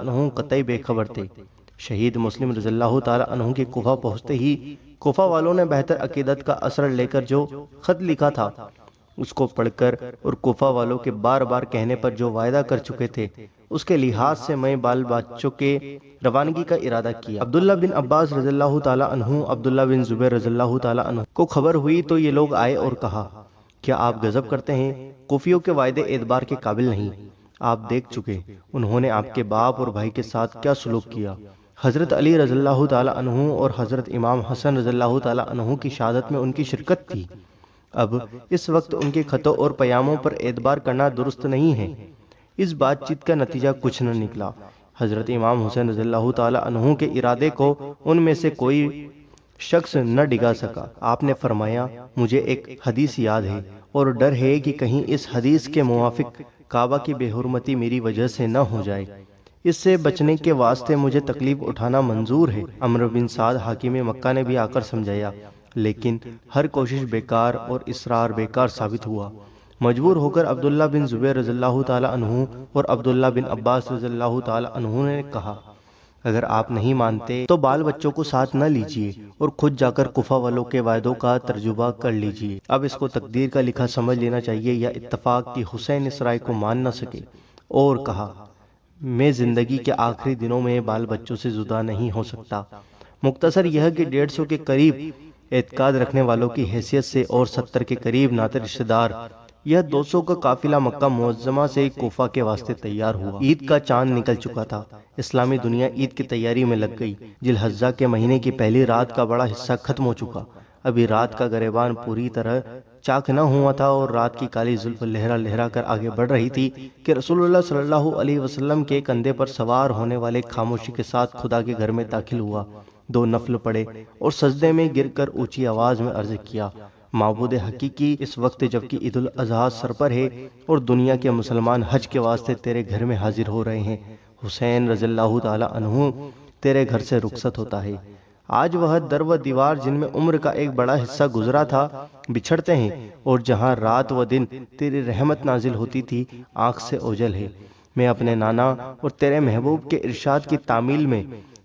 عنہ قطعی بے خبر تھے۔ شہید مسلم رضی اللہ تعالیٰ عنہ کے کوفہ پہنچتے ہی کوفہ والوں نے بہتر عقیدت کا اثر لے کر جو خط لکھا تھا اس کو پڑھ کر اور کوفہ والوں کے بار بار کہنے پر جو وعدہ کر چکے تھے اس کے لحاظ سے میں بال بچوں کے روانگی کا ارادہ کیا۔ عبداللہ بن عباس رضی اللہ تعالیٰ عنہ، عبداللہ بن زبیر رضی اللہ تعالیٰ عنہ کو خبر ہوئی تو یہ لوگ آئے اور کہا، کیا آپ غضب کرتے ہیں؟ کوفیوں کے وعدے اعتبار کے قابل نہیں، آپ دیکھ چکے انہوں نے آپ کے باپ اور بھائی کے ساتھ کیا سلوک کیا۔ حضرت علی رضی اللہ تعالیٰ عنہ اور حضرت امام حسن رضی اللہ تعالیٰ عنہ کی شہادت میں ان کی شرکت تھی۔ اب اس وقت ان کے خطوں اور پیاموں پر اعتبار کرنا درست نہیں ہے۔ اس بات چیت کا نتیجہ کچھ نہ نکلا۔ حضرت امام حسین رضی اللہ تعالیٰ عنہ کے ارادے کو ان میں سے کوئی شخص نہ ڈگا سکا۔ آپ نے فرمایا، مجھے ایک حدیث یاد ہے اور ڈر ہے کہ کہیں اس حدیث کے موافق کعبہ کی بے حرمتی میری وجہ سے نہ ہو جائے، اس سے بچنے کے واسطے مجھے تکلیف اٹھانا منظور ہے۔ عمرو بن سعد حاکم مکہ نے بھی آ کر سمجھایا، لیکن ہر کوشش بیکار اور اصرار بیکار ثابت ہوا۔ مجبور ہو کر عبداللہ بن زبیر رضی اللہ تعالیٰ عنہ اور عبداللہ بن عباس رضی اللہ تعالیٰ عنہ نے کہا، اگر آپ نہیں مانتے تو بال بچوں کو ساتھ نہ لیجیے اور خود جا کر کوفہ والوں کے وعدوں کا ترجمہ کر لیجیے۔ اب اس کو تقدیر کا لکھا سمجھ لینا چاہیے یا اتفاق کہ حسین اس رائے کو مان نہ سکے، اور کہا، میں زندگی کے آخری دنوں میں بال بچوں سے جدا نہیں ہو سکتا۔ مختصر یہ کہ 150 کے قریب اعتقاد رکھنے والوں کی حیثیت سے اور 70 کے قریب ناطے رشتہ دار، یہ 200 کا قافلہ مکہ معظمہ سے کوفہ کے واسطے تیار ہوا۔ عید کا چاند نکل چکا تھا، اسلامی دنیا عید کی تیاری میں لگ گئی۔ ذی الحجہ کے مہینے کی پہلی رات کا بڑا حصہ ختم ہو چکا، ابھی رات کا گریبان پوری طرح چاک نہ ہوا تھا اور رات کی کالی زلف لہرا لہرا کر آگے بڑھ رہی تھی کہ رسول اللہ صلی اللہ علیہ وسلم کے کندھے پر سوار ہونے والے خاموشی کے ساتھ خدا کے گھر میں داخل ہوا، 2 نفل پڑے اور سجدے میں گر کر اونچی آواز میں عرض کیا، معبود حقیقی، اس وقت جبکہ عید الاضحیٰ سر پر ہے اور دنیا کے مسلمان حج کے واسطے تیرے گھر میں حاضر ہو رہے ہیں، حسین رضی اللہ تعالیٰ عنہ تیرے گھر سے رخصت ہوتا ہے۔ آج وہ در و دیوار جن میں عمر کا ایک بڑا حصہ گزرا تھا بچھڑتے ہیں، اور جہاں رات و دن تیری رحمت نازل ہوتی تھی آنکھ سے اوجھل ہے۔ میں اپنے نانا اور تیرے محبوب کے ارشاد کی تعمیل میں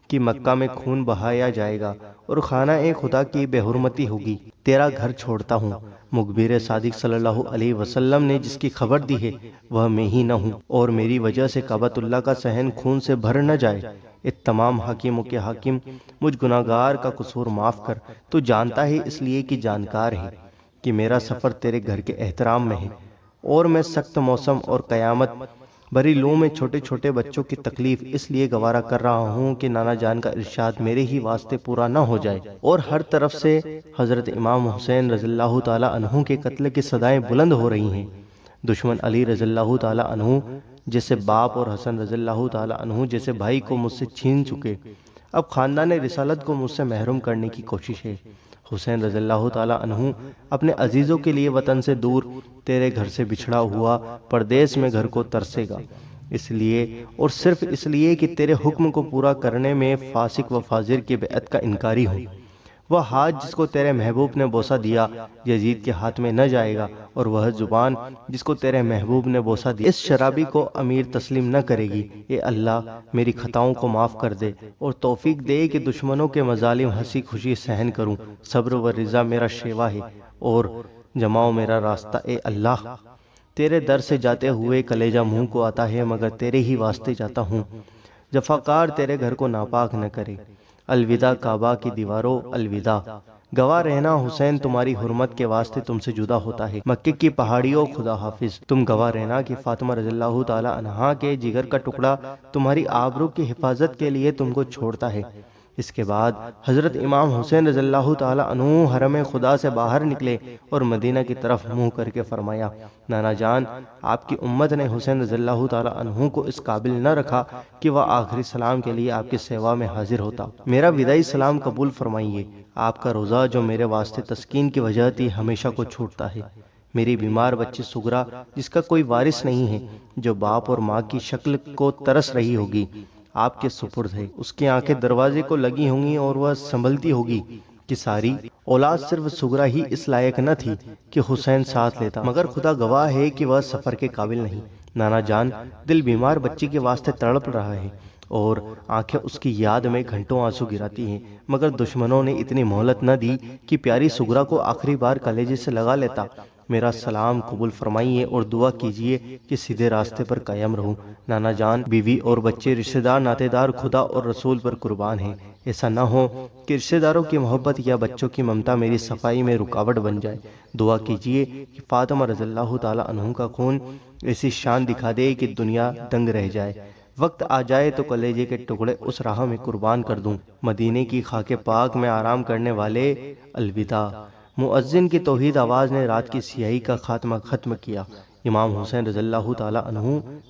کہ مکہ میں خون بہایا جائے گا اور خانہ خدا کی بے حرمتی ہوگی، تیرا گھر چھوڑتا ہوں۔ مخبر صادق صلی اللہ علیہ وسلم نے جس کی خبر دی ہے وہ میں ہی نہ ہوں، اور میری وجہ سے کعبۃ اللہ کا صحن خون سے بھر نہ جائے۔ اے تمام حاکموں کے حاکم، مجھ گناہگار کا قصور معاف کر، تو جانتا ہے اس لیے کہ جانکار ہے کہ میرا سفر تیرے گھر کے احترام میں ہے، اور میں سخت موسم اور قیامت بری لو میں چھوٹے چھوٹے بچوں کی تکلیف اس لیے گوارا کر رہا ہوں کہ نانا جان کا ارشاد میرے ہی واسطے پورا نہ ہو جائے۔ اور ہر طرف سے حضرت امام حسین رضی اللہ تعالیٰ عنہ کے قتل کی صدائیں بلند ہو رہی ہیں۔ دشمن علی رضی اللہ تعالیٰ عنہ جیسے باپ اور حسن رضی اللہ تعالیٰ عنہ جیسے بھائی کو مجھ سے چھین چکے، اب خاندان رسالت کو مجھ سے محروم کرنے کی کوشش ہے۔ حسین رضی اللہ تعالیٰ عنہ اپنے عزیزوں کے لیے وطن سے دور تیرے گھر سے بچھڑا ہوا پردیس میں گھر کو ترسے گا، اس لیے اور صرف اس لیے کہ تیرے حکم کو پورا کرنے میں فاسق و فاجر کی بیعت کا انکاری ہوں۔ وہ ہاتھ جس کو تیرے محبوب نے بوسہ دیا یزید کے ہاتھ میں نہ جائے گا، اور وہ زبان جس کو تیرے محبوب نے بوسہ دیا اس شرابی کو امیر تسلیم نہ کرے گی۔ اے اللہ، میری خطاؤں کو معاف کر دے اور توفیق دے کہ دشمنوں کے مظالم ہنسی خوشی سہن کروں۔ صبر و رضا میرا شیوا ہے اور جماؤ میرا راستہ۔ اے اللہ، تیرے در سے جاتے ہوئے کلیجہ منہ کو آتا ہے مگر تیرے ہی واسطے جاتا ہوں، جفاکار تیرے گھر کو ناپاک نہ کرے۔ الوداع کعبہ کی دیواروں، الوداع۔ گواہ رہنا حسین تمہاری حرمت کے واسطے تم سے جدا ہوتا ہے۔ مکے کی پہاڑیوں، خدا حافظ۔ تم گواہ رہنا کہ فاطمہ رضی اللہ تعالی عنہا کے جگر کا ٹکڑا تمہاری آبرو کی حفاظت کے لیے تم کو چھوڑتا ہے۔ اس کے بعد حضرت امام حسین رضی اللہ تعالی عنہ حرم خدا سے باہر نکلے اور مدینہ کی طرف منہ کر کے فرمایا، نانا جان، آپ کی امت نے حسین رضی اللہ تعالی عنہ کو اس قابل نہ رکھا کہ وہ آخری سلام کے لیے آپ کی سیوا میں حاضر ہوتا۔ میرا وداعی سلام قبول فرمائیے۔ آپ کا روزہ جو میرے واسطے تسکین کی وجہ تھی ہمیشہ کو چھوٹتا ہے۔ میری بیمار بچی سغرا جس کا کوئی وارث نہیں ہے، جو باپ اور ماں کی شکل کو ترس رہی ہوگی، آپ کے سپرد ہے۔ اس کی آنکھیں دروازے کو لگی ہوں گی اور وہ سنبھلتی ہوگی کہ ساری اولاد صرف سغرا ہی اس لائق نہ تھی کہ حسین ساتھ لیتا، مگر خدا گواہ ہے کہ وہ سفر کے قابل نہیں۔ نانا جان، دل بیمار بچی کے واسطے تڑپ رہا ہے اور آنکھیں اس کی یاد میں گھنٹوں آنسو گراتی ہیں، مگر دشمنوں نے اتنی مہلت نہ دی کہ پیاری سغرا کو آخری بار کلیجے سے لگا لیتا۔ میرا سلام قبول فرمائیے اور دعا کیجیے کہ سیدھے راستے پر قائم رہوں۔ نانا جان، بیوی اور بچے، رشتہ دار، ناطے دار خدا اور رسول پر قربان ہیں۔ ایسا نہ ہو کہ رشتہ داروں کی محبت یا بچوں کی ممتا میری صفائی میں رکاوٹ بن جائے۔ دعا کیجیے کہ فاطمہ رضی اللہ تعالی عنہ کا خون ایسی شان دکھا دے کہ دنیا دنگ رہ جائے۔ وقت آ جائے تو کلیجے کے ٹکڑے اس راہ میں قربان کر دوں۔ مدینے کی خاک پاک میں آرام کرنے والے، الوداع۔ مؤذن کی توحید آواز نے رات کی سیاہی کا خاتمہ ختم کیا۔ امام حسین رضی اللہ تعالی عنہ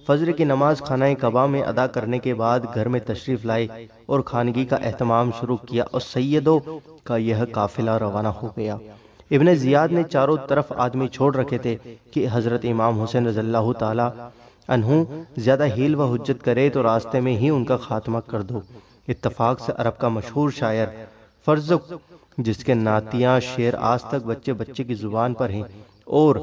فجر کی نماز خانہ کعبہ میں ادا کرنے کے بعد گھر میں تشریف لائے اور خانگی کا اہتمام شروع کیا اور سیدوں کا یہ قافلہ روانہ ہو گیا۔ ابن زیاد نے چاروں طرف آدمی چھوڑ رکھے تھے کہ حضرت امام حسین رضی اللہ تعالی عنہ زیادہ ہیل و حجت کرے تو راستے میں ہی ان کا خاتمہ کر دو۔ اتفاق سے عرب کا مشہور شاعر فرزق، جس کے نعتیہ شعر آج تک بچے بچے کی زبان پر ہیں اور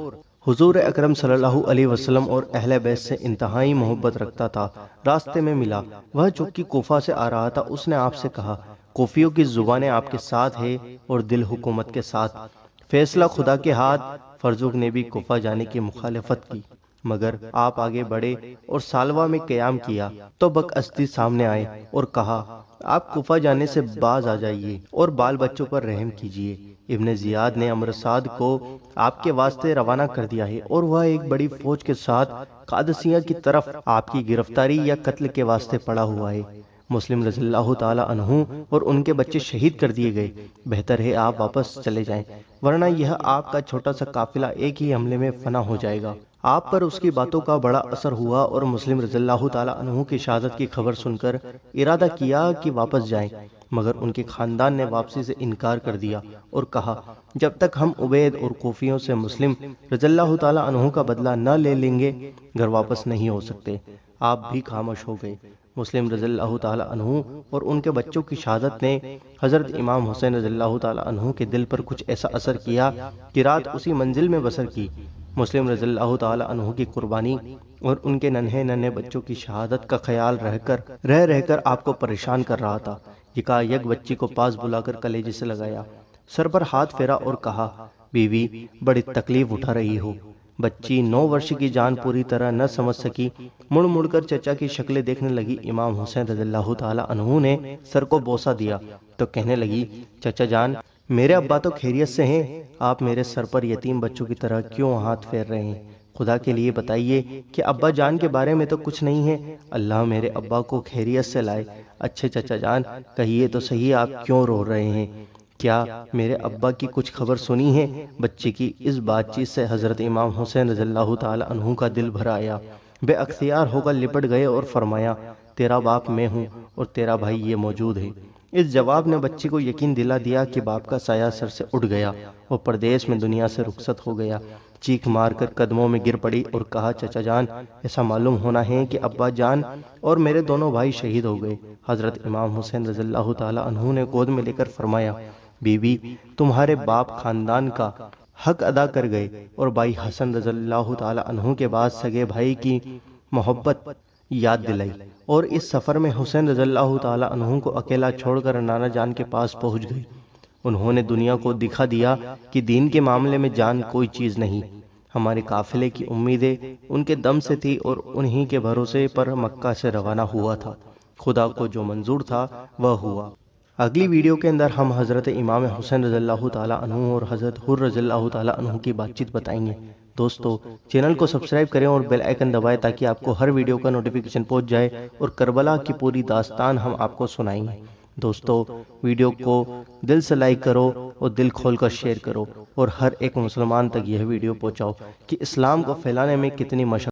حضور اکرم صلی اللہ علیہ وسلم اور اہل بیت سے انتہائی محبت رکھتا تھا، راستے میں ملا۔ وہ چونکہ کوفہ سے آ رہا تھا، اس نے آپ سے کہا، کوفیوں کی زبانیں آپ کے ساتھ ہے اور دل حکومت کے ساتھ، فیصلہ خدا کے ہاتھ۔ فرزق نے بھی کوفہ جانے کی مخالفت کی، مگر آپ آگے بڑھے اور سالوہ میں قیام کیا تو بکاستی سامنے آئے اور کہا، آپ کوفہ جانے سے باز آ جائیے اور بال بچوں پر رحم کیجیے۔ ابن زیاد نے امرصاد کو آپ کے واسطے روانہ کر دیا ہے اور وہ ایک بڑی فوج کے ساتھ قادسیہ کی طرف آپ کی گرفتاری یا قتل کے واسطے پڑا ہوا ہے۔ مسلم رضی اللہ تعالی عنہ اور ان کے بچے شہید کر دیے گئے۔ بہتر ہے آپ واپس چلے جائیں، ورنہ یہ آپ کا چھوٹا سا قافلہ ایک ہی حملے میں فنا ہو جائے گا۔ آپ پر اس کی باتوں کا بڑا اثر ہوا اور مسلم رضی اللہ تعالی عنہ کی شہادت کی خبر سن کر ارادہ کیا کہ واپس جائیں، مگر ان کے خاندان نے واپسی سے انکار کر دیا اور کہا، جب تک ہم عبید اور کوفیوں سے مسلم رضی اللہ تعالی عنہ کا بدلہ نہ لے لیں گے، گھر واپس نہیں ہو سکتے۔ آپ بھی خاموش ہو گئے۔ مسلم رضی اللہ تعالی عنہ اور ان کے بچوں کی شہادت نے حضرت امام حسین رضی اللہ تعالی عنہ کے دل پر کچھ ایسا اثر کیا کہ رات اسی منزل میں بسر کی۔ مسلم رضی اللہ تعالی عنہ کی قربانی اور ان کے ننھے ننھے بچوں کی شہادت کا خیال رہ کر آپ کو پریشان کر رہا تھا۔ یکایک بچی کو پاس بلا کر کلیجے سے لگایا، سر پر ہاتھ پھیرا اور کہا، بیوی بڑی تکلیف اٹھا رہی ہو۔ بچی 9 ورش کی جان پوری طرح نہ سمجھ سکی، مڑ کر چچا کی شکلیں دیکھنے لگی۔ امام حسین رضی اللہ تعالی عنہ نے سر کو بوسہ دیا تو کہنے لگی، چچا جان، میرے ابا تو خیریت سے ہیں، آپ میرے سر پر یتیم بچوں کی طرح کیوں ہاتھ پھیر رہے ہیں؟ خدا کے لیے بتائیے کہ ابا جان کے بارے میں تو کچھ نہیں ہے، اللہ میرے ابا کو خیریت سے لائے۔ اچھے چچا جان، کہیے تو صحیح، آپ کیوں رو رہے ہیں؟ کیا میرے ابا کی کچھ خبر سنی ہے؟ بچے کی اس بات چیت سے حضرت امام حسین رضی اللہ تعالی عنہ کا دل بھر آیا، بے اختیار ہو کر لپٹ گئے اور فرمایا، تیرا باپ میں ہوں اور تیرا بھائی یہ موجود ہے۔ اس جواب نے بچے کو یقین دلا دیا کہ باپ کا سایہ سر سے اٹھ گیا، وہ پردیس میں دنیا سے رخصت ہو گیا۔ چیخ مار کر قدموں میں گر پڑی اور کہا، چچا جان، ایسا معلوم ہونا ہے کہ ابا جان اور میرے دونوں بھائی شہید ہو گئے۔ حضرت امام حسین رضی اللہ تعالی عنہ نے گود میں لے کر فرمایا، بیوی، تمہارے باپ خاندان کا حق ادا کر گئے اور بھائی حسن رضی اللہ تعالی عنہ کے بعد سگے بھائی کی محبت یاد دلائی، اور اس سفر میں حسین رضی اللہ تعالی عنہ کو اکیلا چھوڑ کر نانا جان کے پاس پہنچ گئی۔ انہوں نے دنیا کو دکھا دیا کہ دین کے معاملے میں جان کوئی چیز نہیں۔ ہمارے قافلے کی امیدیں ان کے دم سے تھی اور انہی کے بھروسے پر مکہ سے روانہ ہوا تھا۔ خدا کو جو منظور تھا وہ ہوا۔ اگلی ویڈیو کے اندر ہم حضرت امام حسین رضی اللہ تعالی عنہ اور حضرت حر رضی اللہ تعالی عنہ کی بات چیت بتائیں گے۔ دوستو، چینل کو سبسکرائب کریں اور بیل آئیکن دبائیں تاکہ آپ کو ہر ویڈیو کا نوٹیفیکیشن پہنچ جائے اور کربلا کی پوری داستان ہم آپ کو سنائیں گے۔ دوستو، ویڈیو کو دل سے لائک کرو اور دل کھول کر شیئر کرو اور ہر ایک مسلمان تک یہ ویڈیو پہنچاؤ کہ اسلام کو پھیلانے میں کتنی مشقت